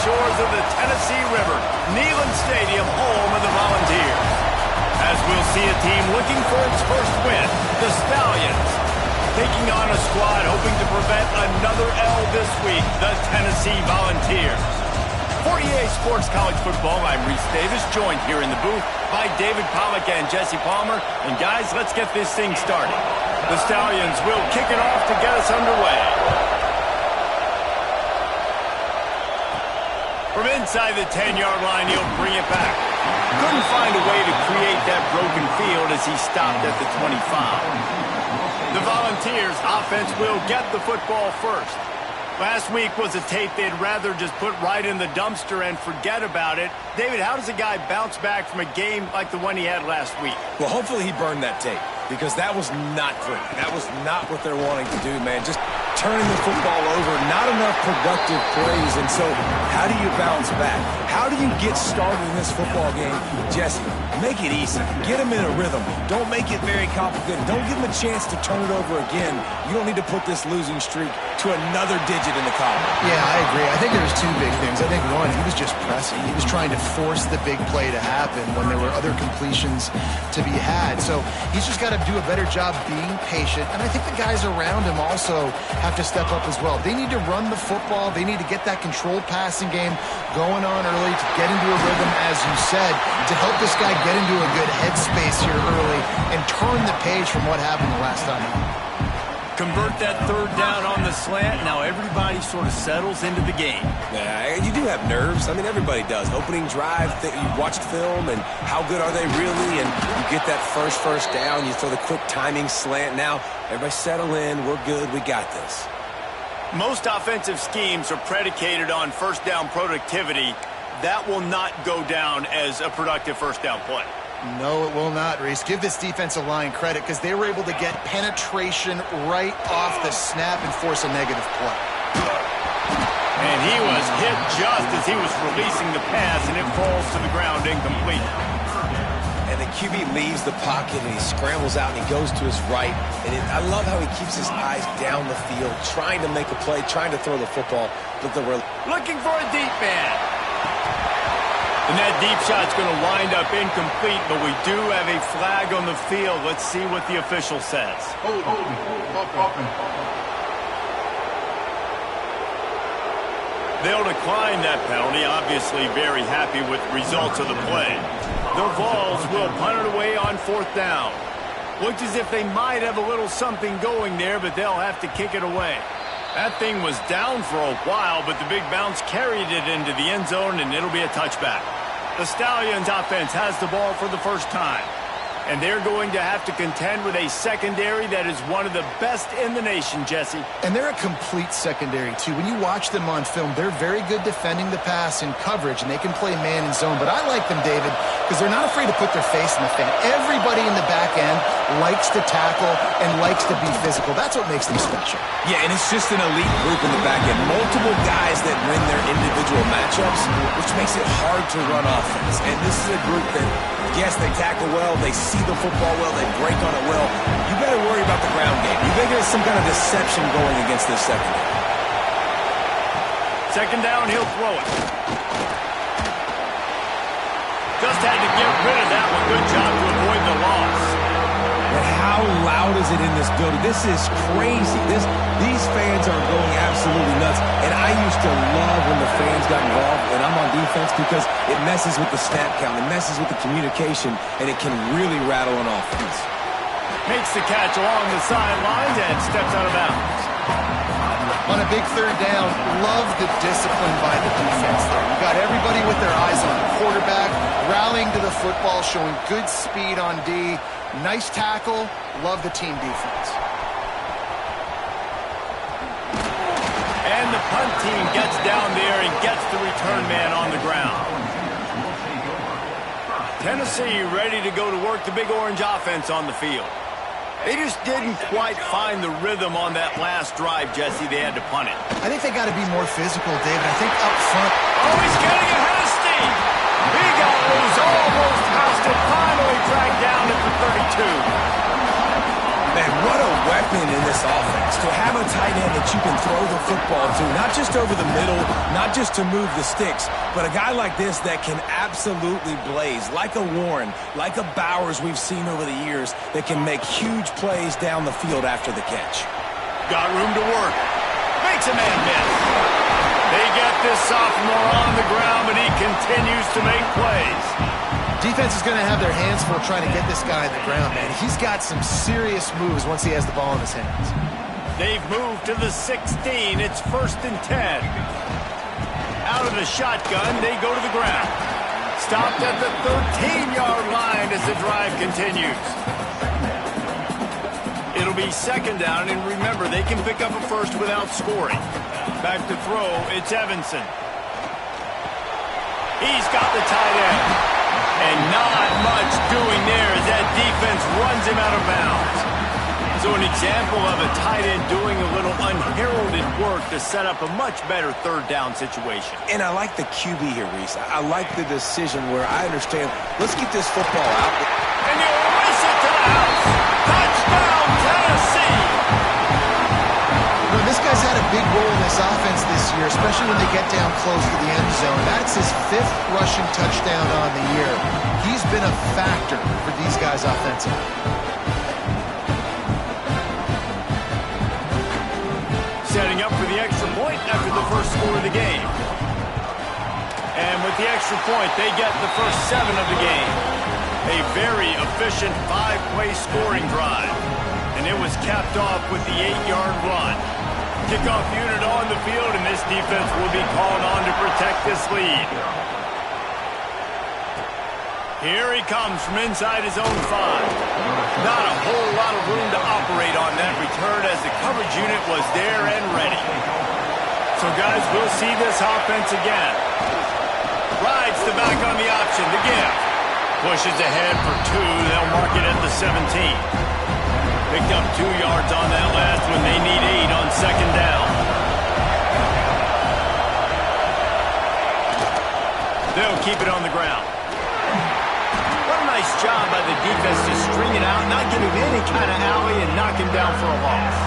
shores of the Tennessee River, Neyland Stadium, home of the Volunteers. As we'll see a team looking for its first win, the Stallions, taking on a squad hoping to prevent another L this week, the Tennessee Volunteers. For EA Sports College Football, I'm Reese Davis, joined here in the booth by David Pollack and Jesse Palmer. And guys, let's get this thing started. The Stallions will kick it off to get us underway. From inside the 10-yard line, he'll bring it back. Couldn't find a way to create that broken field as he stopped at the 25. The Volunteers offense will get the football first. Last week was a tape they'd rather just put right in the dumpster and forget about it. David, how does a guy bounce back from a game like the one he had last week? Well, hopefully he burned that tape, because that was not great. That was not what they're wanting to do, man. Just turning the football over, not enough productive plays. And so how do you bounce back? How do you get started in this football game? Jesse, make it easy. Get him in a rhythm. Don't make it very complicated. Don't give him a chance to turn it over again. You don't need to put this losing streak to another digit in the column. Yeah, I agree. I think there was two big things. I think, one, he was just pressing. He was trying to force the big play to happen when there were other completions to be had. So he's just got to do a better job being patient. And I think the guys around him also have to step up as well. They need to run the football. They need to get that controlled passing game going on early to get into a rhythm, as you said, to help this guy get into a good headspace here early and turn the page from what happened the last time out. Convert that third down on the slant. Now everybody sort of settles into the game. Yeah, you do have nerves. I mean, everybody does. Opening drive, you watched film, and how good are they really? And you get that first down. You throw the quick timing slant. Now, everybody settle in. We're good. We got this. Most offensive schemes are predicated on first down productivity. That will not go down as a productive first down play. No, it will not, Reese. Give this defensive line credit because they were able to get penetration right off the snap and force a negative play. And he was hit just as he was releasing the pass, and it falls to the ground incomplete. And the QB leaves the pocket, and he scrambles out, and he goes to his right. And I love how he keeps his eyes down the field, trying to make a play, trying to throw the football. But looking for a deep man. And that deep shot's going to wind up incomplete, but we do have a flag on the field. Let's see what the official says. They'll decline that penalty, obviously very happy with the results of the play. The Vols will punt it away on fourth down. Looks as if they might have a little something going there, but they'll have to kick it away. That thing was down for a while, but the big bounce carried it into the end zone, and it'll be a touchback. The Stallions offense has the ball for the first time, and they're going to have to contend with a secondary that is one of the best in the nation, Jesse. And they're a complete secondary, too. When you watch them on film, they're very good defending the pass in coverage, and they can play man and zone. But I like them, David, because they're not afraid to put their face in the fan. Everybody in the back end likes to tackle and likes to be physical. That's what makes them special. Yeah, and it's just an elite group in the back end. Multiple guys that win their individual matchups, which makes it hard to run offense. And this is a group that, yes, they tackle well, they see the football well, they break on it well. You better worry about the ground game. You better get some kind of deception going against this secondary. Second down, he'll throw it. Just had to get rid of that one. Good job to avoid the loss. But how loud is it in this building? This is crazy. These fans are going absolutely nuts. And I used to love when the fans got involved when I'm on defense because it messes with the snap count. It messes with the communication, and it can really rattle an offense. Makes the catch along the sidelines and steps out of bounds. On a big third down, love the discipline by the defense there. You got everybody with their eyes on the quarterback, rallying to the football, showing good speed on D. Nice tackle. Love the team defense. And the punt team gets down there and gets the return man on the ground. Tennessee ready to go to work the Big Orange offense on the field. They just didn't quite find the rhythm on that last drive, Jesse. They had to punt it. I think they got to be more physical, David. I think up front. Oh, he's getting ahead of Steve. He got loose, almost passed it, finally dragged down at the 32. Man, what a weapon weapon in this offense, to have a tight end that you can throw the football to, not just over the middle, not just to move the sticks, but a guy like this that can absolutely blaze, like a Warren, like a Bowers we've seen over the years, that can make huge plays down the field after the catch. Got room to work. Makes a man miss. They get this sophomore on the ground, but he continues to make plays. Defense is going to have their hands full trying to get this guy on the ground, man. He's got some serious moves once he has the ball in his hands. They've moved to the 16. It's 1st and 10. Out of the shotgun, they go to the ground. Stopped at the 13-yard line as the drive continues. It'll be 2nd down, and remember, they can pick up a first without scoring. Back to throw, it's Evanson. He's got the tight end. And not much doing there as that defense runs him out of bounds. So an example of a tight end doing a little unheralded work to set up a much better 3rd down situation. And I like the QB here, Reese. I like the decision where I understand, let's get this football out. And you race it to the house. Touchdown, Tennessee! Well, this guy's had a big role in this offense this year, especially when they get down close to the end zone. That's his 5th rushing touchdown on the year. He's been a factor for these guys offensively. Setting up for the extra point after the first score of the game. And with the extra point, they get the first 7 of the game. A very efficient 5-play scoring drive. And it was capped off with the 8-yard run. Kickoff unit on the field, and this defense will be called on to protect this lead. Here he comes from inside his own 5. Not a whole lot of room to operate on that return as the coverage unit was there and ready. So, guys, we'll see this offense again. Rides the back on the option, the give. Pushes ahead for 2. They'll mark it at the 17. Picked up 2 yards on that last one. They need 8 on 2nd down. They'll keep it on the ground. What a nice job by the defense to string it out, not give him any kind of alley, and knock him down for a loss.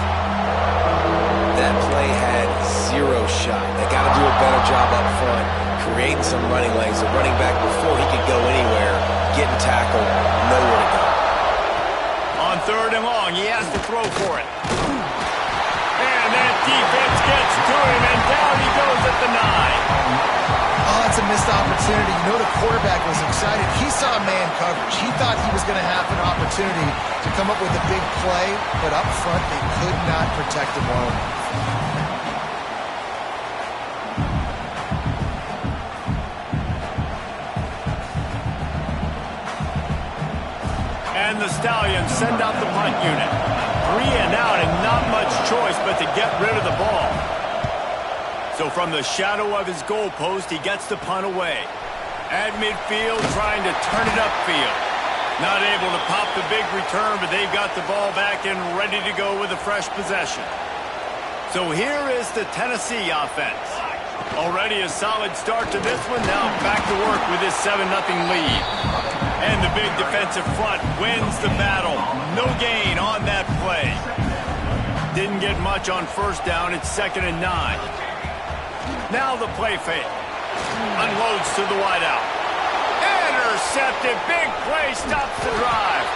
That play had 0 shot. They got to do a better job up front, creating some running lanes. The running back, before he could go anywhere, getting tackled, nowhere to go. On 3rd and long, he has to throw for it. And that defense gets to him, and down he goes at the 9. Oh, that's a missed opportunity. You know the quarterback was excited. He saw man coverage. He thought he was going to have an opportunity to come up with a big play, but up front they could not protect him well enough. And the Stallions send out the punt unit. 3 and out, and not much choice but to get rid of the ball. So from the shadow of his goalpost, he gets the punt away. At midfield, trying to turn it upfield. Not able to pop the big return, but they've got the ball back and ready to go with a fresh possession. So here is the Tennessee offense. Already a solid start to this one. Now back to work with this 7-0 lead. And the big defensive front wins the battle. No gain on that play. Didn't get much on 1st down. It's 2nd and 9. Now the play fake. Unloads to the wideout. Intercepted. Big play stops the drive.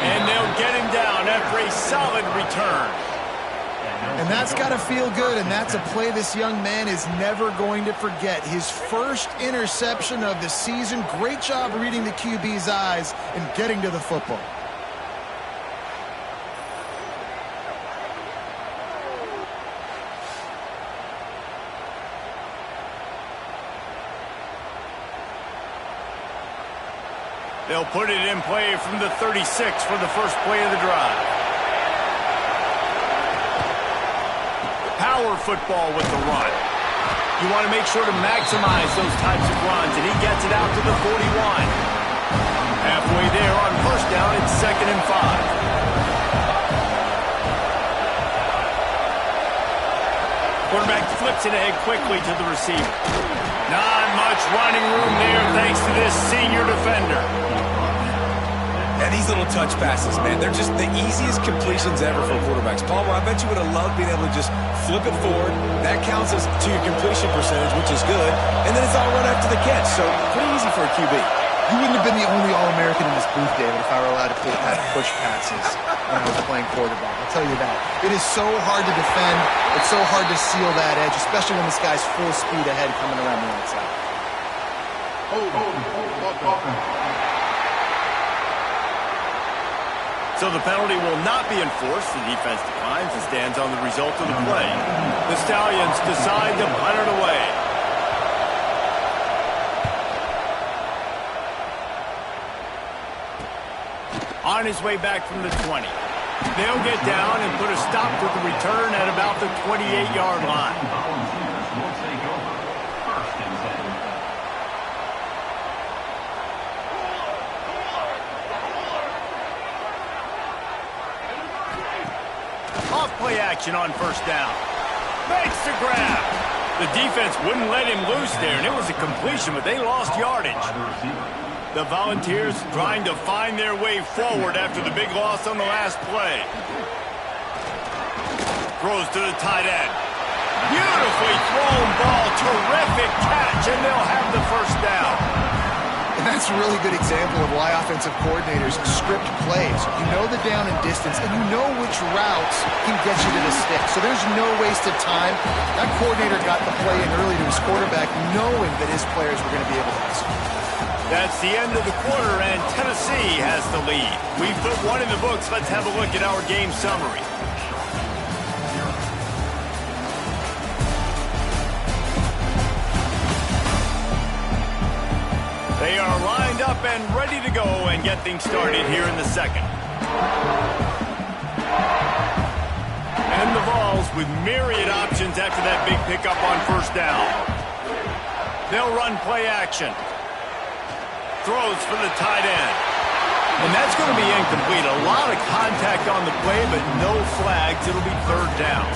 And they'll get him down after a solid return. And that's got to feel good, and that's a play this young man is never going to forget. His first interception of the season. Great job reading the QB's eyes and getting to the football. They'll put it in play from the 36 for the first play of the drive. Power football with the run. You want to make sure to maximize those types of runs, and he gets it out to the 41. Halfway there on 1st down, it's 2nd and 5. Quarterback flips it ahead quickly to the receiver. Not much running room there thanks to this senior defender. And these little touch passes, man, they're just the easiest completions ever for quarterbacks. Palmer, I bet you would have loved being able to just flip it forward. That counts as to your completion percentage, which is good. And then it's all run after the catch. So pretty easy for a QB. You wouldn't have been the only All-American in this booth, David, if I were allowed to have push passes when I was playing quarterback. I'll tell you that. It is so hard to defend. It's so hard to seal that edge, especially when this guy's full speed ahead coming around the outside. So the penalty will not be enforced. The defense declines and stands on the result of the play. The Stallions decide to punt it away. On his way back from the 20. They'll get down and put a stop to the return at about the 28-yard line. Off-play action on first down. Makes the grab. The defense wouldn't let him loose there, and it was a completion, but they lost yardage. The Volunteers trying to find their way forward after the big loss on the last play. Throws to the tight end. Beautifully thrown ball. Terrific catch, and they'll have the first down. And that's a really good example of why offensive coordinators script plays. You know the down and distance, and you know which routes can get you to the stick. So there's no wasted time. That coordinator got the play in early to his quarterback, knowing that his players were going to be able to execute. That's the end of the quarter, and Tennessee has the lead. We've put one in the books. Let's have a look at our game summary. They are lined up and ready to go and get things started here in the second. And the Vols with myriad options after that big pickup on first down. They'll run play action. Throws for the tight end. And that's going to be incomplete. A lot of contact on the play, but no flags. It'll be third down.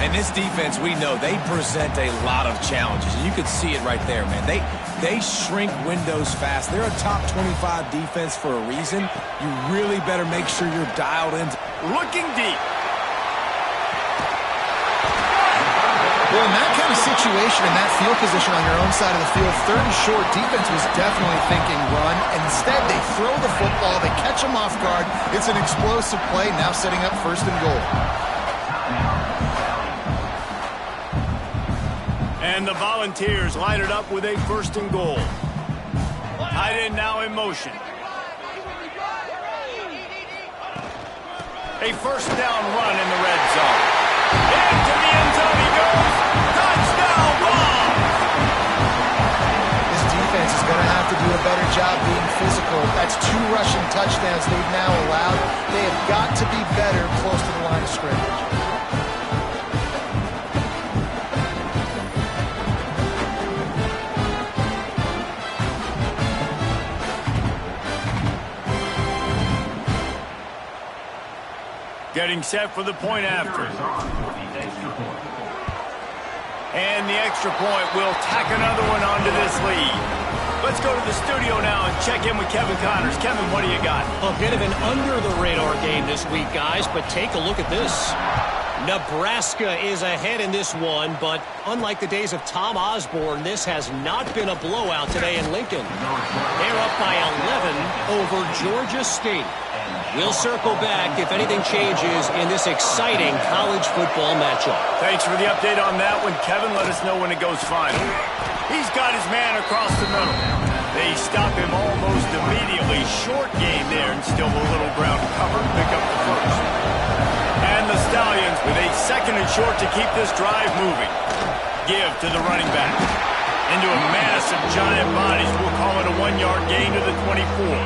And this defense, we know, they present a lot of challenges. And you could see it right there, man. They shrink windows fast. They're a top 25 defense for a reason. You really better make sure you're dialed in. Looking deep. Well, in that kind of situation, in that field position on your own side of the field, third and short, defense was definitely thinking run. And instead, they throw the football. They catch them off guard. It's an explosive play, now setting up first and goal. And the Volunteers line it up with a first and goal. Tight end now in motion. A first down run in the red zone. Into the end zone he goes. Touchdown ball. This defense is going to have to do a better job being physical. That's 2 rushing touchdowns they've now allowed. They have got to be better close to the line of scrimmage. Getting set for the point after. And the extra point will tack another one onto this lead. Let's go to the studio now and check in with Kevin Connors. Kevin, what do you got? A bit of an under-the-radar game this week, guys, but take a look at this. Nebraska is ahead in this one, but unlike the days of Tom Osborne, this has not been a blowout today in Lincoln. They're up by 11 over Georgia State. We'll circle back if anything changes in this exciting college football matchup. Thanks for the update on that one, Kevin. Let us know when it goes final. He's got his man across the middle. They stop him almost immediately. Short game there and still a little ground covered. Pick up the first. And the Stallions with a second and short to keep this drive moving. Give to the running back. Into a mass of giant bodies. We'll call it a 1-yard gain to the 24.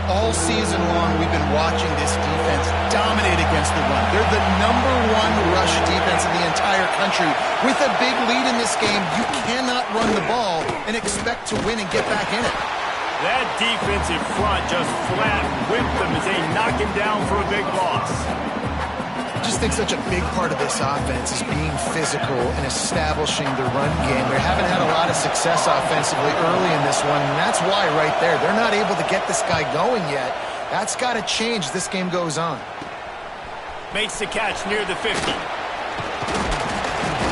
All season long, we've been watching this defense dominate against the run. They're the #1 rush defense in the entire country. With a big lead in this game, you cannot run the ball and expect to win and get back in it. That defensive front just flat whipped them as they knock him down for a big loss. I just think such a big part of this offense is being physical and establishing the run game. They haven't had a lot of success offensively early in this one, and that's why right there. They're not able to get this guy going yet. That's got to change as this game goes on. Makes the catch near the 50.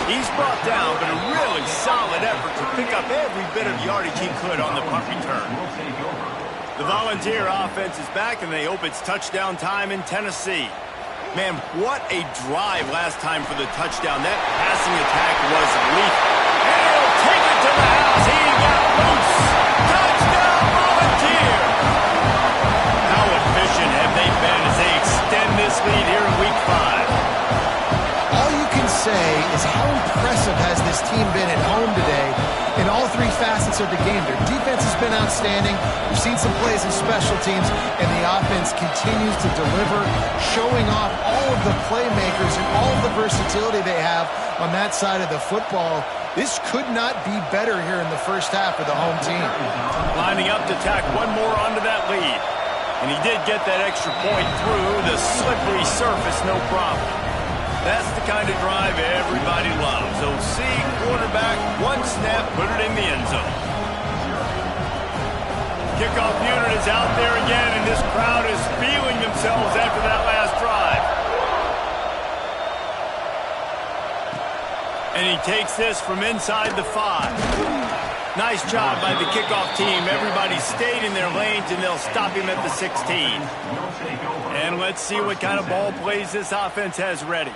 He's brought down, but a really solid effort to pick up every bit of yardage he could on the punt return. The Volunteer offense is back, and they hope it's touchdown time in Tennessee. Man, what a drive last time for the touchdown. That passing attack was lethal. And he'll take it to the house. He got loose. Touchdown, Volunteer! How efficient have they been as they extend this lead here in Week 5? All you can say is how impressive has this team been at home today in all three facets of the game. Their defense has been outstanding. We've seen some plays in special teams, and the offense continues to deliver, showing off all of the playmakers and all of the versatility they have on that side of the football. This could not be better here in the first half for the home team. Lining up to tack one more onto that lead. And he did get that extra point through the slippery surface, no problem. That's the kind of drive everybody loves. OC, quarterback, one snap, put it in the end zone. Kickoff unit is out there again, and this crowd is feeling themselves after that last drive. And he takes this from inside the 5. Nice job by the kickoff team. Everybody stayed in their lanes, and they'll stop him at the 16. And let's see what kind of ball plays this offense has ready.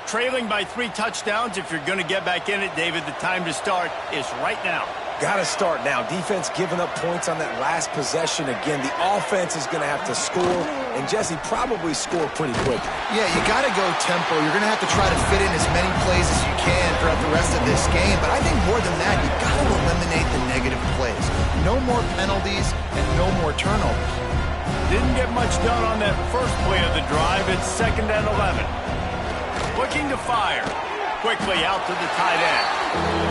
Trailing by 3 touchdowns. If you're going to get back in it, David, the time to start is right now. Got to start now. Defense giving up points on that last possession. Again, the offense is going to have to score, and Jesse probably score pretty quick. Yeah, you got to go tempo. You're going to have to try to fit in as many plays as you can throughout the rest of this game. But I think more than that, you got to eliminate the negative plays. No more penalties and no more turnovers. Didn't get much done on that first play of the drive. It's 2nd and 11. Looking to fire. Quickly out to the tight end.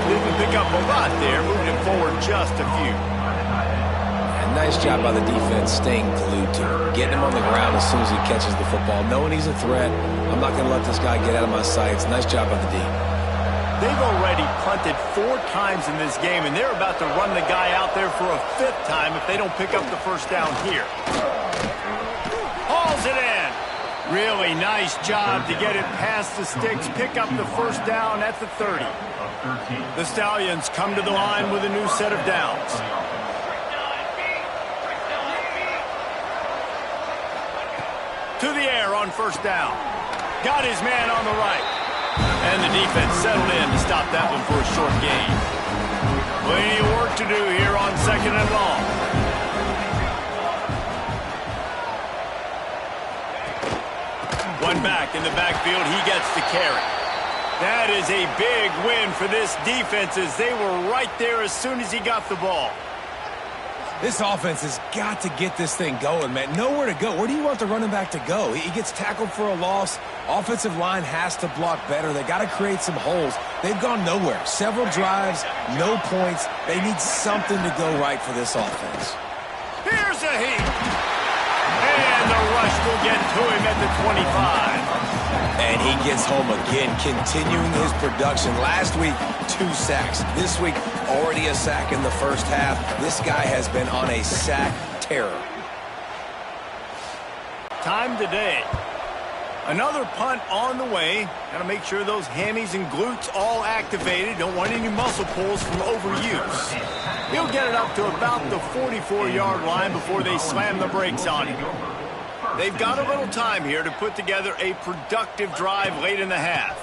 Didn't pick up a lot there, moving it forward just a few. And nice job by the defense staying glued to him. Getting him on the ground as soon as he catches the football. Knowing he's a threat. I'm not going to let this guy get out of my sights. Nice job by the D. They've already punted 4 times in this game, and they're about to run the guy out there for a 5th time if they don't pick up the first down here. Hauls it in. Really nice job to get it past the sticks, pick up the first down at the 30. The Stallions come to the line with a new set of downs. To the air on first down. Got his man on the right. And the defense settled in to stop that one for a short gain. Plenty of work to do here on 2nd and long. One back in the backfield, he gets the carry. That is a big win for this defense as they were right there as soon as he got the ball. This offense has got to get this thing going, man. Nowhere to go. Where do you want the running back to go? He gets tackled for a loss. Offensive line has to block better. They got to create some holes. They've gone nowhere. Several drives, no points. They need something to go right for this offense. Here's a heat. And the rush will get to him at the 25. And he gets home again, continuing his production. Last week, 2 sacks. This week, already a sack in the first half. This guy has been on a sack terror. Time today. Another punt on the way. Got to make sure those hammies and glutes all activated. Don't want any muscle pulls from overuse. He'll get it up to about the 44-yard line before they slam the brakes on him. They've got a little time here to put together a productive drive late in the half.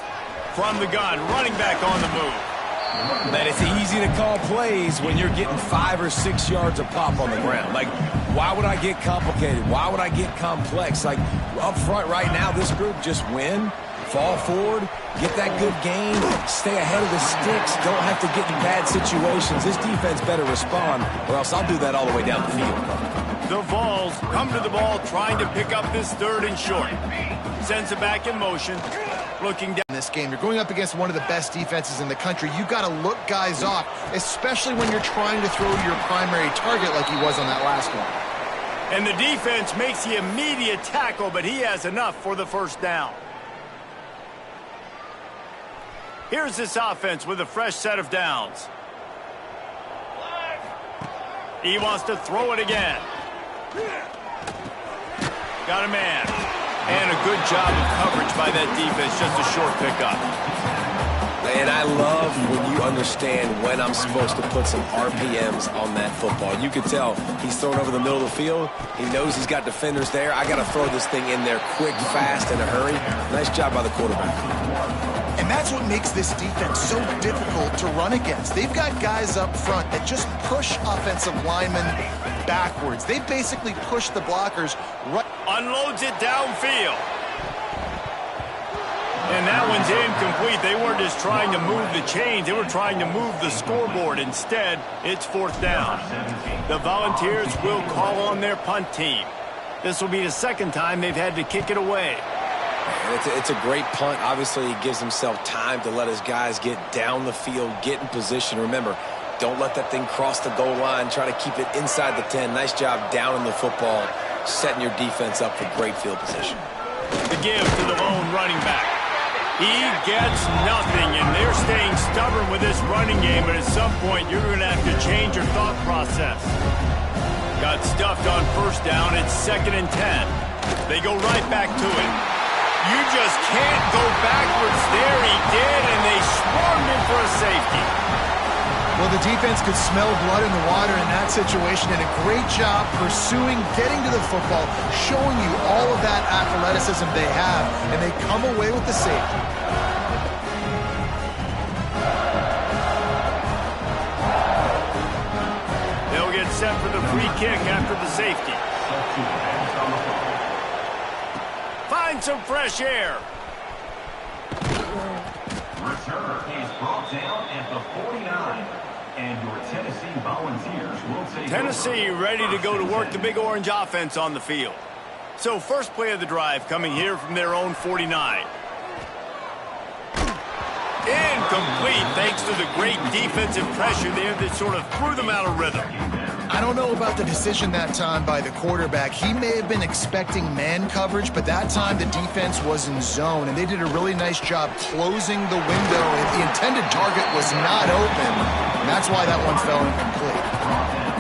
From the gun, running back on the move. Man, it's easy to call plays when you're getting 5 or 6 yards of pop on the ground. Like, why would I get complicated? Why would I get complex? Like, up front right now, this group just win, fall forward, get that good gain, stay ahead of the sticks, don't have to get in bad situations. This defense better respond, or else I'll do that all the way down the field. The Vols come to the ball trying to pick up this 3rd and short. Sends it back in motion. Looking down this game. You're going up against one of the best defenses in the country. You got to look guys off, especially when you're trying to throw your primary target like he was on that last one. And the defense makes the immediate tackle, but he has enough for the first down. Here's this offense with a fresh set of downs. He wants to throw it again. Got a man. And a good job of coverage by that defense. Just a short pickup. And I love when you understand when I'm supposed to put some RPMs on that football. You can tell he's thrown over the middle of the field. He knows he's got defenders there. I got to throw this thing in there quick, fast, in a hurry. Nice job by the quarterback. And that's what makes this defense so difficult to run against. They've got guys up front that just push offensive linemen backwards. They basically push the blockers right. Unloads it downfield. And that one's incomplete. They weren't just trying to move the chains. They were trying to move the scoreboard. Instead, it's 4th down. The Volunteers will call on their punt team. This will be the second time they've had to kick it away. It's a great punt. Obviously, he gives himself time to let his guys get down the field, get in position. Remember, don't let that thing cross the goal line. Try to keep it inside the 10. Nice job down in the football, setting your defense up for great field position. The give to the lone running back. He gets nothing, and they're staying stubborn with this running game, but at some point, you're going to have to change your thought process. Got stuffed on 1st down. It's 2nd and 10. They go right back to it. You just can't go backwards there. He did, and they swarmed him for a safety. Well, the defense could smell blood in the water in that situation, and a great job pursuing, getting to the football, showing you all of that athleticism they have, and they come away with the safety. They'll get set for the free kick after the safety. Find some fresh air. Return is brought down at the 49. And your Tennessee Volunteers will take Tennessee ready to go to work the Big Orange offense on the field. So first play of the drive coming here from their own 49. Incomplete thanks to the great defensive pressure there that sort of threw them out of rhythm. I don't know about the decision that time by the quarterback. He may have been expecting man coverage, but that time the defense was in zone, and they did a really nice job closing the window. If the intended target was not open, and that's why that one fell incomplete.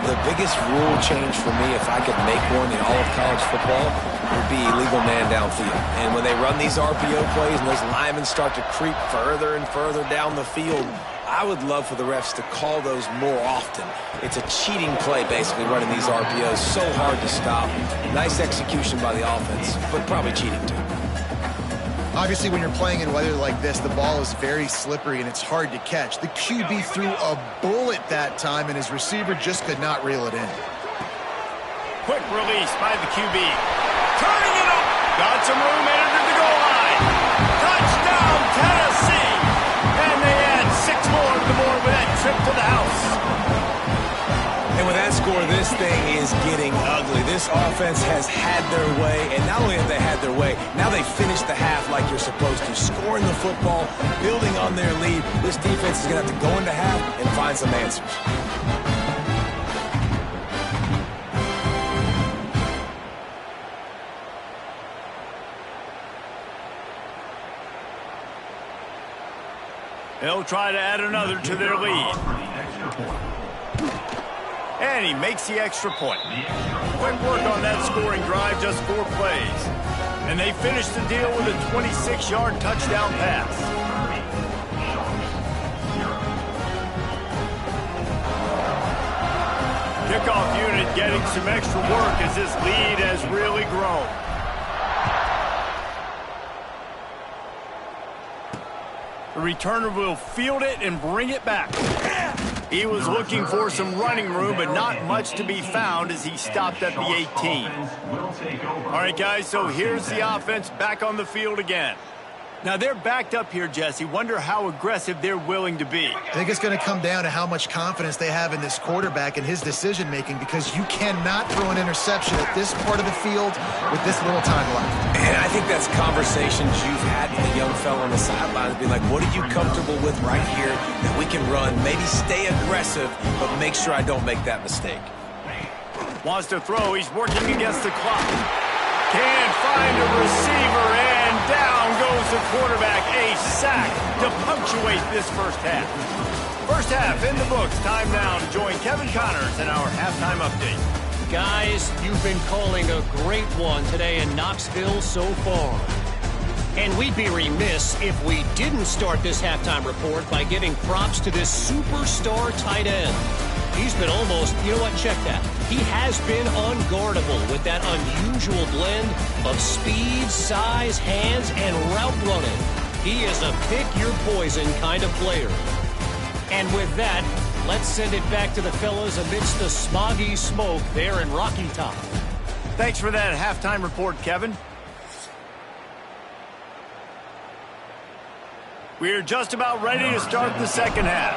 The biggest rule change for me, if I could make one in all of college football, would be illegal man downfield. And when they run these RPO plays and those linemen start to creep further and further down the field, I would love for the refs to call those more often. It's a cheating play, basically, running these RPOs. So hard to stop. Nice execution by the offense, but probably cheating too. Obviously, when you're playing in weather like this, the ball is very slippery and it's hard to catch. The QB threw a bullet that time, and his receiver just could not reel it in. Quick release by the QB. Turning it up. Got some room, entered the goal line. Touchdown, Tennessee. And they add 6 more to the board with that trip to the house. And with that score, this thing is getting ugly. This offense has had their way, and not only have they had their way, now they finished the half like you're supposed to, scoring the football, building on their lead. This defense is going to have to go into half and find some answers. They'll try to add another to their lead. And he makes the extra point. Quick work on that scoring drive, just 4 plays. And they finish the deal with a 26-yard touchdown pass. Kickoff unit getting some extra work as this lead has really grown. The returner will field it and bring it back. He was looking for some running room, but not much to be found as he stopped at the 18. All right, guys, so here's the offense back on the field again. Now, they're backed up here, Jesse. Wonder how aggressive they're willing to be. I think it's going to come down to how much confidence they have in this quarterback and his decision-making, because you cannot throw an interception at this part of the field with this little time left. And I think that's conversations you've had with a young fella on the sidelines, be like, what are you comfortable with right here that we can run? Maybe stay aggressive, but make sure I don't make that mistake. Wants to throw. He's working against the clock. Can't find a receiver, and down goes the quarterback. A sack to punctuate this first half. First half in the books. Time now to join Kevin Connors in our halftime update. Guys, you've been calling a great one today in Knoxville so far. And we'd be remiss if we didn't start this halftime report by giving props to this superstar tight end. He's been almost, you know what, check that. He has been unguardable with that unusual blend of speed, size, hands, and route running. He is a pick-your-poison kind of player. And with that, let's send it back to the fellas amidst the smoggy smoke there in Rocky Top. Thanks for that halftime report, Kevin. We're just about ready to start the second half.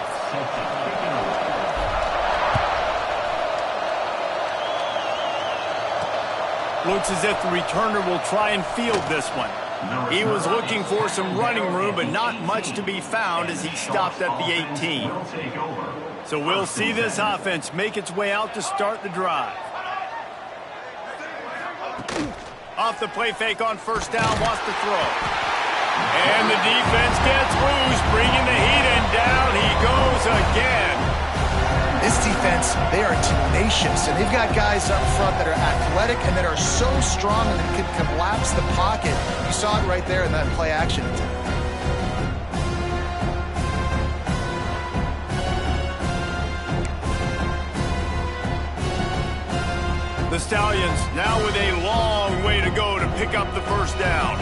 Looks as if the returner will try and field this one. He was looking for some running room, but not much to be found as he stopped at the 18. So we'll see this offense make its way out to start the drive. Off the play fake on first down, wants to throw. And the defense gets loose, bringing the heat, and down he goes again. This defense, they are tenacious, and they've got guys up front that are athletic and that are so strong and that can collapse the pocket. You saw it right there in that play action. The Stallions now with a long way to go to pick up the first down.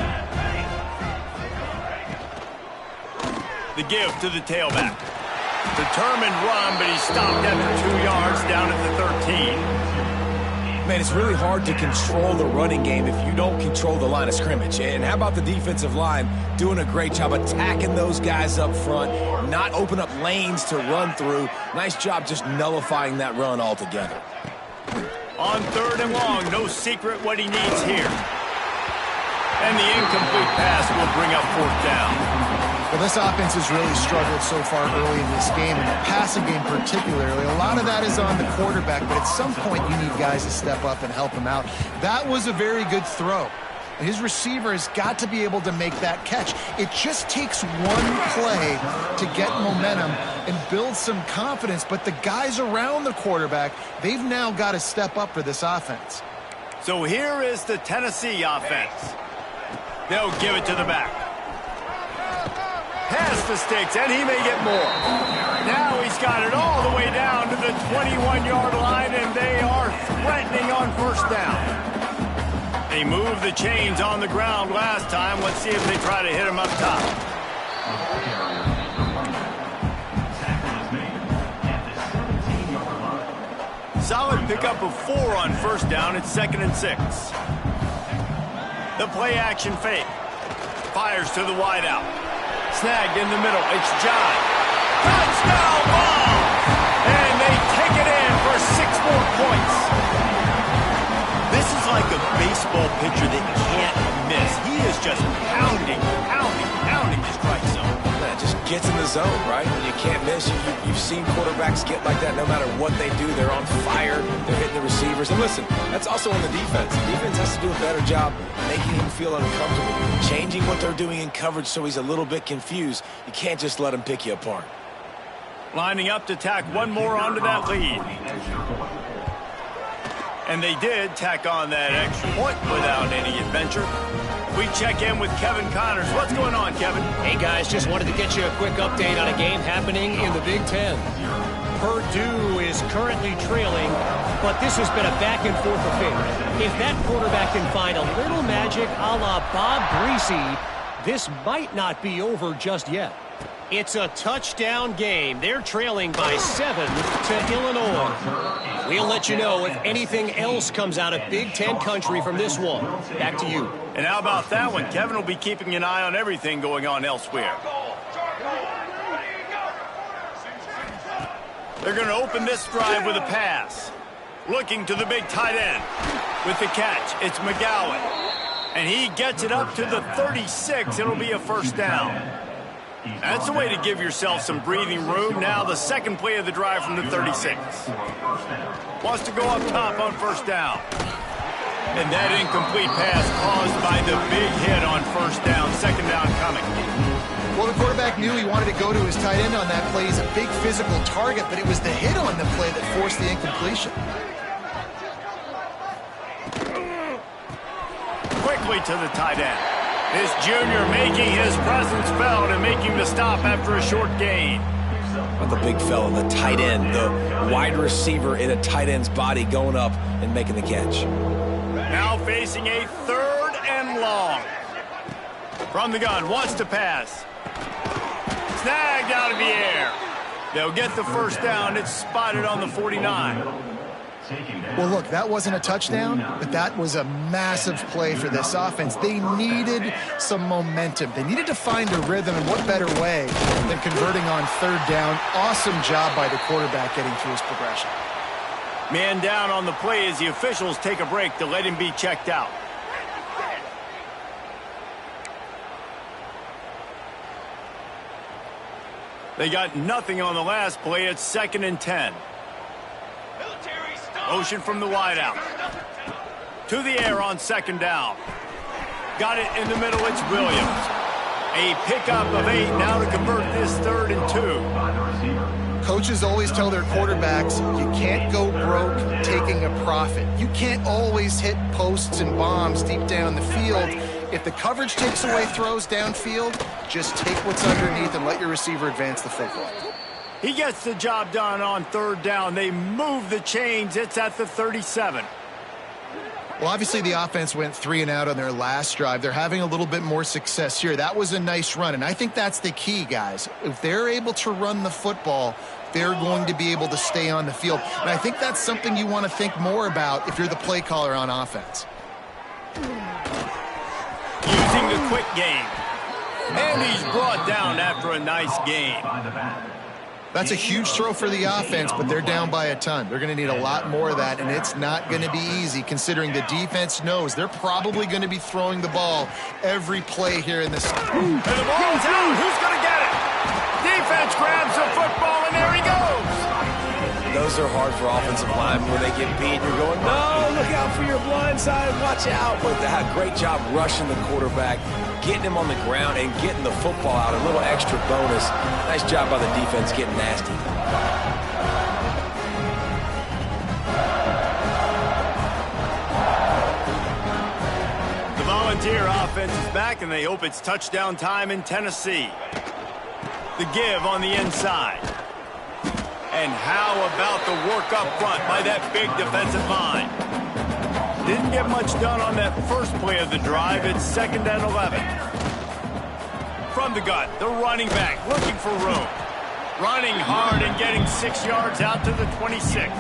The give to the tailback. Determined run, but he stopped after 2 yards down at the 13. Man, it's really hard to control the running game if you don't control the line of scrimmage. And how about the defensive line doing a great job attacking those guys up front, not open up lanes to run through. Nice job just nullifying that run altogether. On third and long, no secret what he needs here. And the incomplete pass will bring up fourth down. Well, this offense has really struggled so far early in this game, and the passing game particularly. A lot of that is on the quarterback, but at some point you need guys to step up and help him out. That was a very good throw. His receiver has got to be able to make that catch. It just takes one play to get momentum and build some confidence, but the guys around the quarterback, they've now got to step up for this offense. So here is the Tennessee offense. They'll give it to the back. Past the sticks, and he may get more. Now he's got it all the way down to the 21-yard line, and they are threatening on first down. They moved the chains on the ground last time. Let's see if they try to hit him up top. Solid pickup of 4 on first down. It's 2nd and 6. The play action fake. Fires to the wideout. Snagged in the middle. It's John. Touchdown ball! And they take it in for 6 more points. This is like a baseball pitcher that can't miss. He is just pounding the strike zone. That just gets in the zone, right? When you can't miss, you've seen quarterbacks get like that no matter what they do. They're on fire. They're hitting the receivers. And listen, that's also on the defense. The defense has to do a better job making him feel uncomfortable, changing what they're doing in coverage so he's a little bit confused. You can't just let him pick you apart. Lining up to tack one more onto that lead. And they did tack on that extra point without any adventure. We check in with Kevin Connors. What's going on, Kevin? Hey, guys, just wanted to get you a quick update on a game happening in the Big Ten. Purdue is currently trailing, but this has been a back-and-forth affair. If that quarterback can find a little magic a la Bob Greasy, this might not be over just yet. It's a touchdown game. They're trailing by 7 to Illinois. We'll let you know if anything else comes out of Big Ten country from this one. Back to you. And how about that one? Kevin will be keeping an eye on everything going on elsewhere. They're going to open this drive with a pass. Looking to the big tight end. With the catch, it's McGowan. And he gets it up to the 36. It'll be a first down. That's a way to give yourself some breathing room. Now the second play of the drive from the 36. Wants to go up top on first down. And that incomplete pass caused by the big hit on first down, second down coming. Well, the quarterback knew he wanted to go to his tight end on that play. He's a big physical target, but it was the hit on the play that forced the incompletion. Quickly to the tight end. This junior making his presence felt and making the stop after a short gain. The big fella, the tight end, the wide receiver in a tight end's body going up and making the catch. Now facing a 3rd and long. From the gun, wants to pass. Snagged out of the air. They'll get the first down. It's spotted on the 49. Well, look, that wasn't a touchdown, but that was a massive play for this offense. They needed some momentum. They needed to find a rhythm, and what better way than converting on 3rd down. Awesome job by the quarterback getting through his progression. Man down on the play as the officials take a break to let him be checked out. They got nothing on the last play. It's 2nd and 10. Motion from the wideout. To the air on 2nd down. Got it in the middle. It's Williams. A pickup of 8 now to convert this 3rd and 2. Coaches always tell their quarterbacks, you can't go broke taking a profit. You can't always hit posts and bombs deep down the field. If the coverage takes away throws downfield, just take what's underneath and let your receiver advance the football. He gets the job done on 3rd down. They move the chains. It's at the 37. Well, obviously the offense went 3 and out on their last drive. They're having a little bit more success here. That was a nice run, and I think that's the key, guys. If they're able to run the football, they're going to be able to stay on the field. And I think that's something you want to think more about if you're the play caller on offense. Using the quick game. And he's brought down after a nice gain. That's a huge throw for the offense, but they're down by a ton. They're going to need a lot more of that, and it's not going to be easy considering the defense knows they're probably going to be throwing the ball every play here in this. And the ball's out. Who's going to get it? Defense grabs the football, and there he goes. Those are hard for offensive linemen when they get beat. You're going, no, look out for your blind side. Watch out. But they had a great job rushing the quarterback, getting him on the ground, and getting the football out. A little extra bonus. Nice job by the defense getting nasty. The Volunteer offense is back, and they hope it's touchdown time in Tennessee. The give on the inside. And how about the work up front by that big defensive line? Didn't get much done on that first play of the drive. It's 2nd and 11. From the gun, the running back looking for room. Running hard and getting 6 yards out to the 26.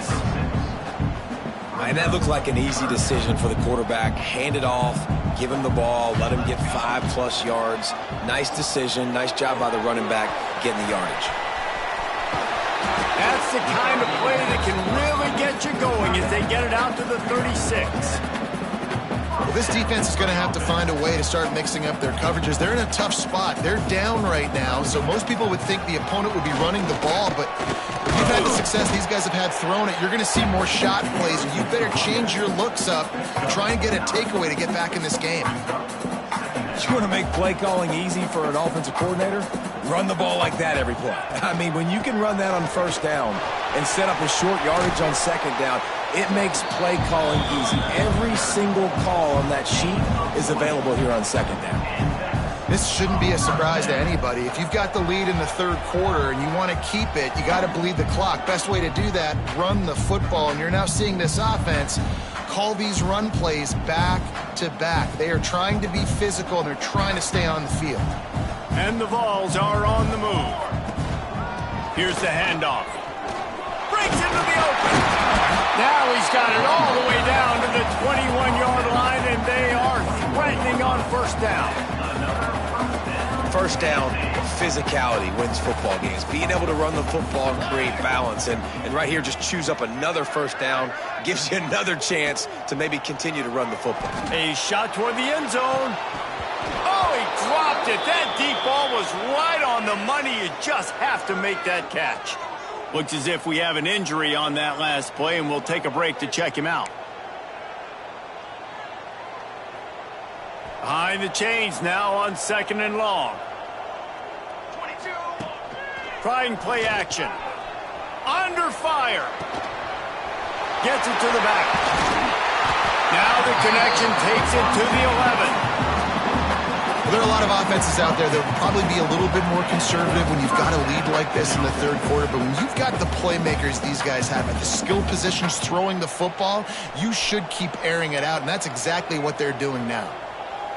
And that looked like an easy decision for the quarterback. Hand it off, give him the ball, let him get 5+ yards. Nice decision. Nice job by the running back getting the yardage. That's the kind of play that can really get you going as they get it out to the 36. Well, this defense is going to have to find a way to start mixing up their coverages. They're in a tough spot. They're down right now, so most people would think the opponent would be running the ball, but if you've had the success these guys have had throwing it, you're going to see more shot plays, and you better change your looks up and try and get a takeaway to get back in this game. You want to make play calling easy for an offensive coordinator? Run the ball like that every play. I mean, when you can run that on 1st down and set up a short yardage on 2nd down, it makes play calling easy. Every single call on that sheet is available here on 2nd down. This shouldn't be a surprise to anybody. If you've got the lead in the 3rd quarter and you want to keep it, you got to bleed the clock. Best way to do that, run the football. And you're now seeing this offense call these run plays back to back. They are trying to be physical, and they're trying to stay on the field. And the Vols are on the move. Here's the handoff. Breaks into the open. Now he's got it all the way down to the 21-yard line, and they are threatening on 1st down. 1st down, physicality wins football games. Being able to run the football and create balance. And right here, just choose up another 1st down. Gives you another chance to maybe continue to run the football. A shot toward the end zone. Oh, he dropped it. That deep ball was right on the money. You just have to make that catch. Looks as if we have an injury on that last play, and we'll take a break to check him out. Behind the chains now on 2nd and long. Trying play action. Under fire. Gets it to the back. Now the connection takes it to the 11. Well, there are a lot of offenses out there that will probably be a little bit more conservative when you've got a lead like this in the third quarter. But when you've got the playmakers these guys have at the skill positions throwing the football, you should keep airing it out. And that's exactly what they're doing now.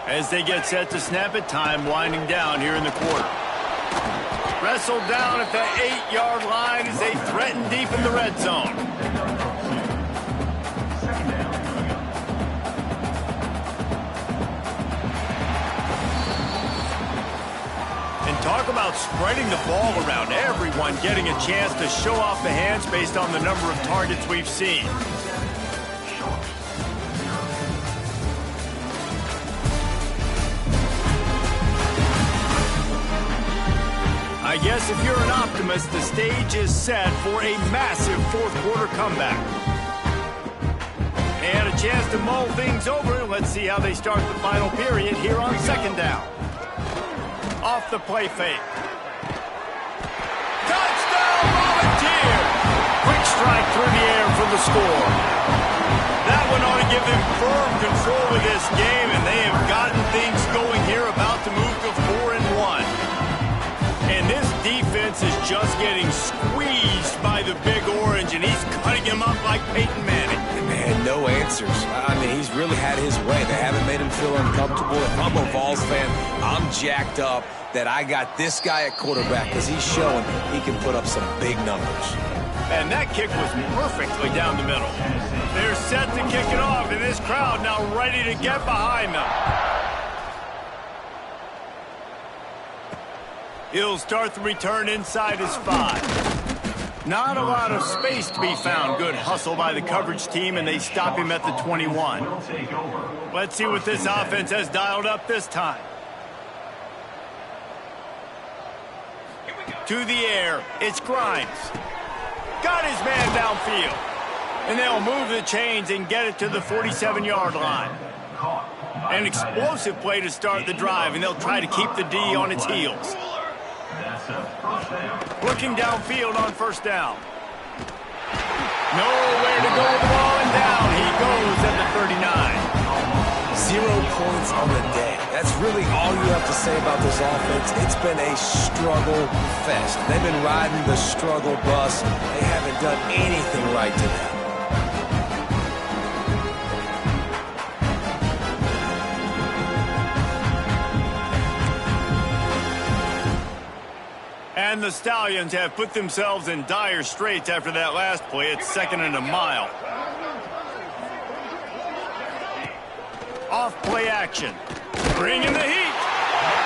As they get set to snap it, time winding down here in the quarter. Wrestled down at the 8-yard line as they threaten deep in the red zone. And talk about spreading the ball around. Everyone getting a chance to show off the hands based on the number of targets we've seen. I guess if you're an optimist, the stage is set for a massive fourth-quarter comeback. They had a chance to mull things over. Let's see how they start the final period here on 2nd down. Off the play fake. Touchdown, Volunteer! Quick strike through the air for the score. That one ought to give them firm control of this game, and they have gotten things going here, about to move to 4-1. And this defense is just getting squeezed by the Big Orange, and he's cutting him up like Peyton Manning. Man, no answers. I mean, he's really had his way. They haven't made him feel uncomfortable. If I'm a Vols fan, I'm jacked up that I got this guy at quarterback because he's showing he can put up some big numbers. And that kick was perfectly down the middle. They're set to kick it off, and this crowd now ready to get behind them. He'll start the return inside his 5. Not a lot of space to be found. Good hustle by the coverage team, and they stop him at the 21. Let's see what this offense has dialed up this time. To the air, it's Grimes. Got his man downfield. And they'll move the chains and get it to the 47-yard line. An explosive play to start the drive, and they'll try to keep the D on its heels. Looking downfield on 1st down. Nowhere to go with the ball, and down he goes at the 39. 0 points on the day. That's really all you have to say about this offense. It's been a struggle fest. They've been riding the struggle bus. They haven't done anything right today. And the Stallions have put themselves in dire straits after that last play. It's 2nd and a mile. Off play action. Bringing the heat.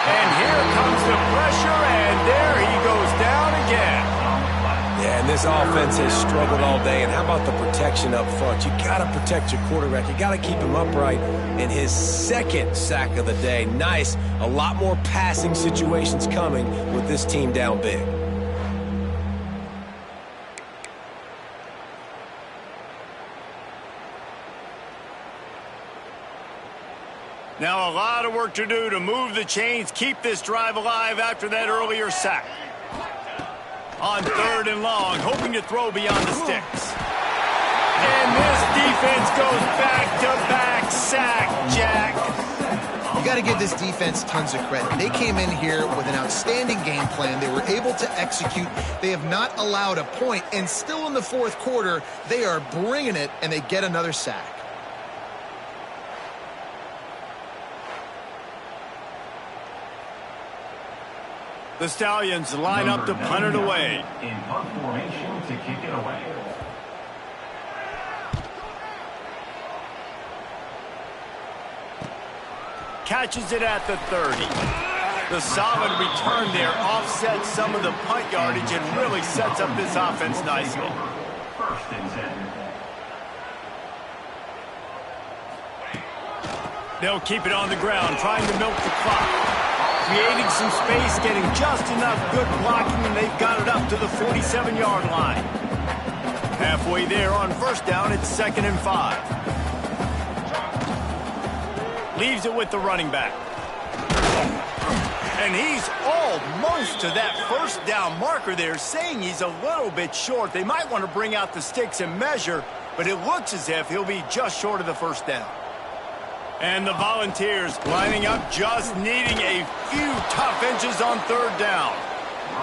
And here comes the pressure, and there he goes down again. Yeah, and this offense has struggled all day. And how about the protection up front? You got to protect your quarterback. You got to keep him upright. And his 2nd sack of the day. Nice. A lot more passing situations coming with this team down big. Now a lot of work to do to move the chains, keep this drive alive after that earlier sack. On 3rd and long, hoping to throw beyond the sticks. And this defense goes back-to-back sack, Jack. You got to give this defense tons of credit. They came in here with an outstanding game plan. They were able to execute. They have not allowed a point, and still in the 4th quarter, they are bringing it, and they get another sack. The Stallions line up to punt it away. In punt formation to kick it away. Catches it at the 30. The solid return there offsets some of the punt yardage and really sets up this offense nicely. 1st and 10. They'll keep it on the ground, trying to milk the clock. Creating some space, getting just enough good blocking, and they've got it up to the 47-yard line. Halfway there on 1st down, it's 2nd and 5. Leaves it with the running back. And he's almost to that first down marker there, saying he's a little bit short. They might want to bring out the sticks and measure, but it looks as if he'll be just short of the first down. And the Volunteers lining up, just needing a few tough inches on third down.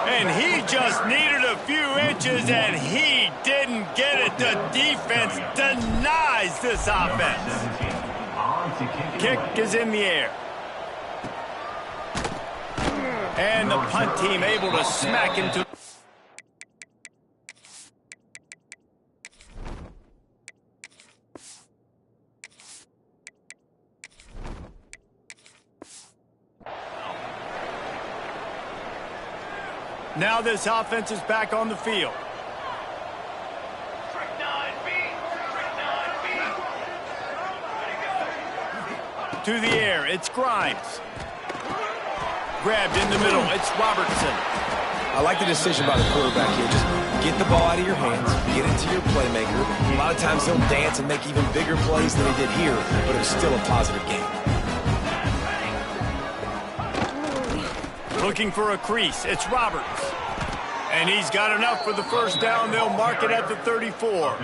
And he just needed a few inches, and he didn't get it. The defense denies this offense. Kick is in the air. And the punt team able to smack him to... Now this offense is back on the field. To the air, it's Grimes. Grabbed in the middle, it's Robertson. I like the decision by the quarterback here. Just get the ball out of your hands, get it to your playmaker. A lot of times he'll dance and make even bigger plays than he did here, but it was still a positive game. Looking for a crease, it's Roberts. And he's got enough for the first down. They'll mark it at the 34.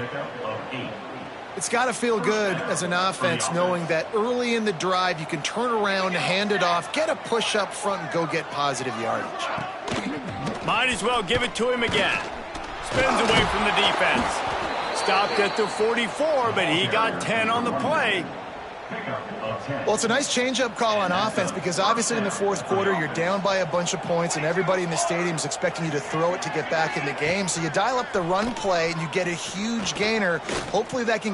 It's got to feel good as an offense knowing that early in the drive you can turn around, hand it off, get a push up front, and go get positive yardage. Might as well give it to him again. Spins away from the defense. Stopped at the 44, but he got 10 on the play. Well, it's a nice change-up call on offense because obviously in the fourth quarter you're down by a bunch of points and everybody in the stadium is expecting you to throw it to get back in the game. So you dial up the run play and you get a huge gainer. Hopefully that can...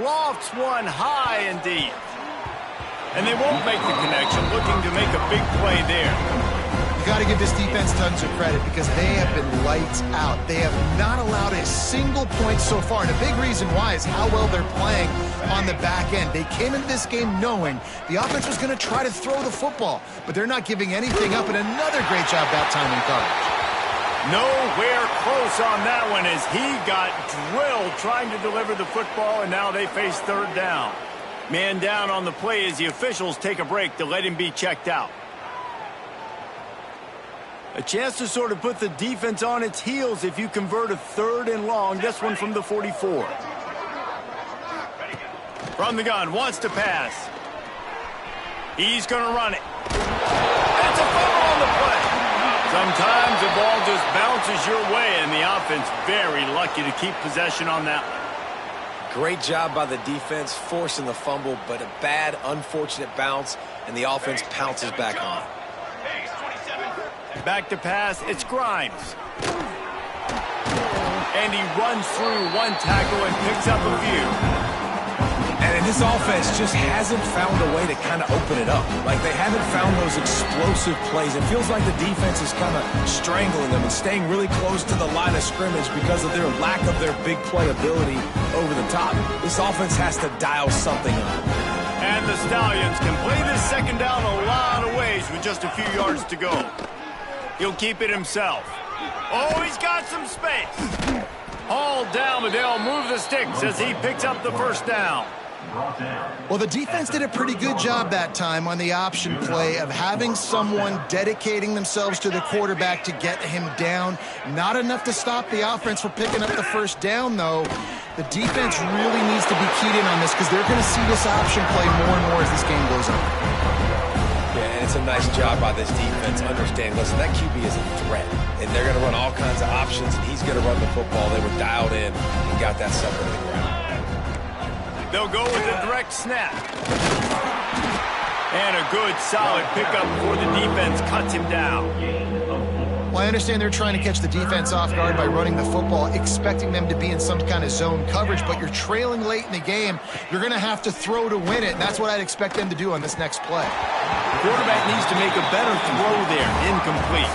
Lofts one high and deep. And they won't make the connection, looking to make a big play there. You got to give this defense tons of credit because they have been lights out. They have not allowed a single point so far. And a big reason why is how well they're playing on the back end. They came into this game knowing the offense was going to try to throw the football, but they're not giving anything up, and another great job that time in coverage. Nowhere close on that one as he got drilled trying to deliver the football, and now they face third down. Man down on the play as the officials take a break to let him be checked out. A chance to sort of put the defense on its heels if you convert a third and long. This one from the 44. From the gun, wants to pass. He's going to run it. That's a fumble on the play. Sometimes the ball just bounces your way, and the offense very lucky to keep possession on that one. Great job by the defense forcing the fumble, but a bad, unfortunate bounce, and the offense pounces back on. Back to pass, it's Grimes. And he runs through one tackle and picks up a few. And this offense just hasn't found a way to kind of open it up. Like, they haven't found those explosive plays. It feels like the defense is kind of strangling them and staying really close to the line of scrimmage because of their lack of their big play ability over the top. This offense has to dial something up. And the Stallions can play this second down a lot of ways with just a few yards to go. He'll keep it himself. Oh, he's got some space. Hauled down, but they'll move the sticks as he picks up the first down. Well, the defense did a pretty good job that time on the option play of having someone dedicating themselves to the quarterback to get him down. Not enough to stop the offense from picking up the first down, though. The defense really needs to be keyed in on this because they're going to see this option play more and more as this game goes on. Yeah, and it's a nice job by this defense. Understand, listen, that QB is a threat, and they're going to run all kinds of options, and he's going to run the football. They were dialed in and got that sucker to the ground. They'll go with a direct snap. And a good, solid pickup before the defense cuts him down. Well, I understand they're trying to catch the defense off guard by running the football, expecting them to be in some kind of zone coverage, but you're trailing late in the game. You're going to have to throw to win it, and that's what I'd expect them to do on this next play. The quarterback needs to make a better throw there. Incomplete.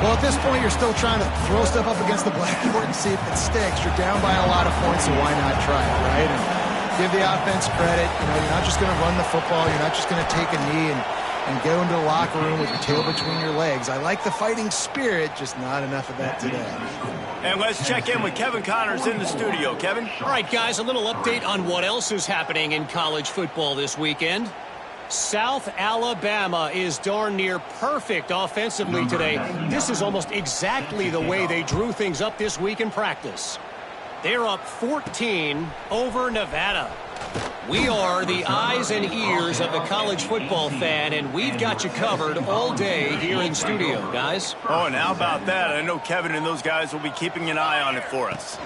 Well, at this point, you're still trying to throw stuff up against the blackboard and see if it sticks. You're down by a lot of points, so why not try it, right? And give the offense credit. You know, you're not just going to run the football. You're not just going to take a knee and go into the locker room with your tail between your legs. I like the fighting spirit, just not enough of that today. And let's check in with Kevin Connors in the studio. Kevin? All right, guys, a little update on what else is happening in college football this weekend. South Alabama is darn near perfect offensively today. This is almost exactly the way they drew things up this week in practice. They're up 14 over Nevada. We are the eyes and ears of the college football fan, and we've got you covered all day here in studio, guys. Oh, and how about that? I know Kevin and those guys will be keeping an eye on it for us.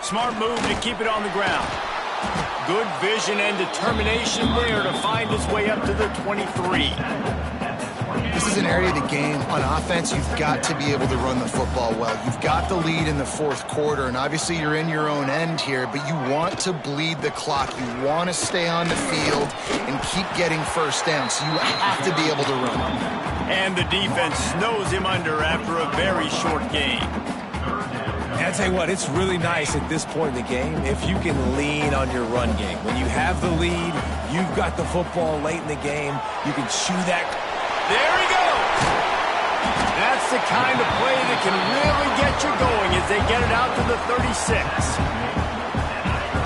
Smart move to keep it on the ground. Good vision and determination there to find his way up to the 23. This is an area of the game on offense you've got to be able to run the football well. You've got the lead in the fourth quarter, and obviously you're in your own end here, but you want to bleed the clock. You want to stay on the field and keep getting first down, so you have to be able to run. And the defense snows him under after a very short game. And I tell you what, it's really nice at this point in the game if you can lean on your run game. When you have the lead, you've got the football late in the game, you can chew that. There he goes. That's the kind of play that can really get you going as they get it out to the 36.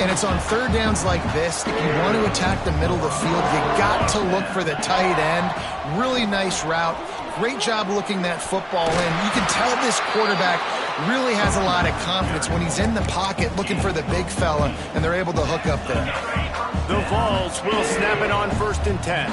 And it's on third downs like this. If you want to attack the middle of the field, you got to look for the tight end. Really nice route. Great job looking that football in. You can tell this quarterback really has a lot of confidence when he's in the pocket looking for the big fella, and they're able to hook up there. The Vols will snap it on 1st and 10.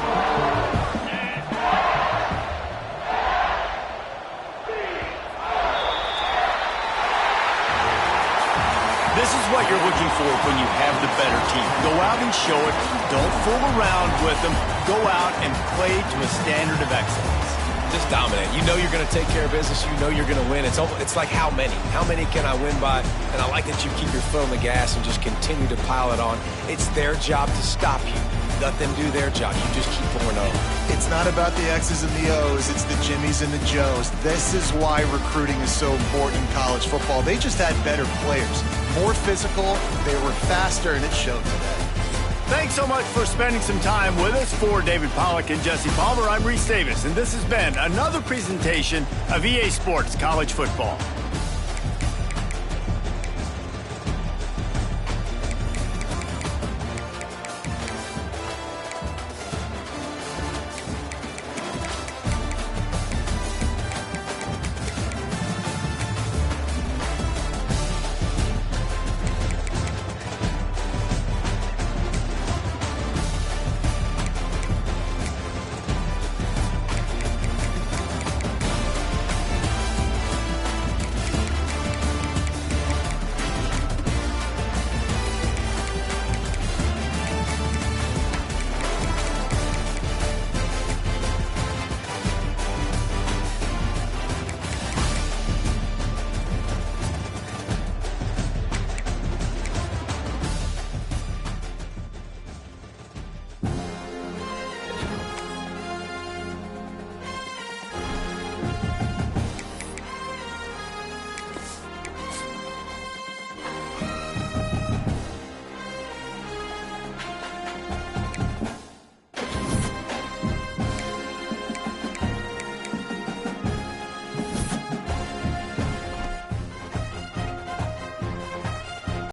This is what you're looking for when you have the better team. Go out and show it. Don't fool around with them. Go out and play to a standard of excellence. Just dominate. You know you're going to take care of business. You know you're going to win. It's like how many? How many can I win by? And I like that you keep your foot on the gas and just continue to pile it on. It's their job to stop you. Let them do their job. You just keep going over. It's not about the X's and the O's. It's the Jimmies and the Joes. This is why recruiting is so important in college football. They just had better players. More physical. They were faster, and it showed today. Thanks so much for spending some time with us. For David Pollack and Jesse Palmer, I'm Reese Davis, and this has been another presentation of EA Sports College Football.